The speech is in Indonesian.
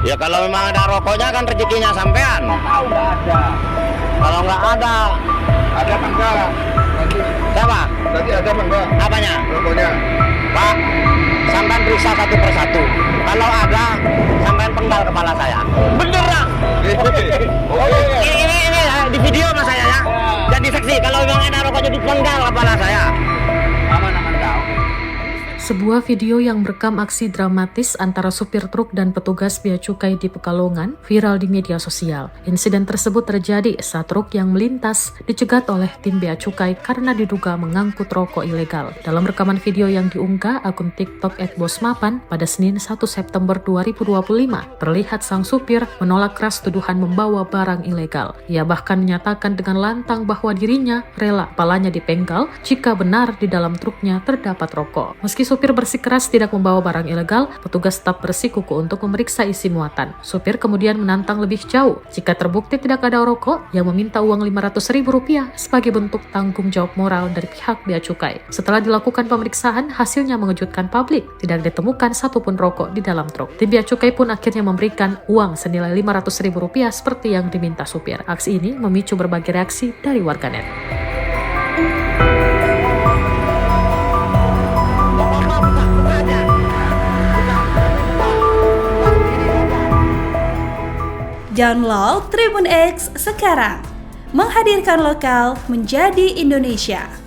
Ya kalau memang ada rokoknya kan rezekinya sampean. Tahu nggak ada. Kalau nggak ada, Ada apa enggak? Nanti, siapa? nanti ada apa enggak? Apanya? Rokoknya. Pak, sampean periksa satu persatu. Kalau ada, sampean penggal kepala saya. Bener lah. Oke. Ini ya, di video mas saya ya. Jadi saksi kalau memang ada rokoknya dipenggal kepala saya. Aman-aman tahu. Sebuah video yang merekam aksi dramatis antara supir truk dan petugas bea cukai di Pekalongan viral di media sosial. Insiden tersebut terjadi saat truk yang melintas dicegat oleh tim bea cukai karena diduga mengangkut rokok ilegal. Dalam rekaman video yang diunggah akun TikTok @bosmapan pada Senin 1 September 2025, terlihat sang supir menolak keras tuduhan membawa barang ilegal. Ia bahkan menyatakan dengan lantang bahwa dirinya rela kepalanya dipenggal jika benar di dalam truknya terdapat rokok. Meski supir bersikeras tidak membawa barang ilegal, petugas tetap bersikukuh untuk memeriksa isi muatan. Supir kemudian menantang lebih jauh. Jika terbukti tidak ada rokok, ia meminta uang Rp500.000 sebagai bentuk tanggung jawab moral dari pihak bea cukai. Setelah dilakukan pemeriksaan, hasilnya mengejutkan publik. Tidak ditemukan satupun rokok di dalam truk. Tim bea cukai pun akhirnya memberikan uang senilai Rp500.000 seperti yang diminta supir. Aksi ini memicu berbagai reaksi dari warganet. Download Tribun X sekarang, menghadirkan lokal menjadi Indonesia.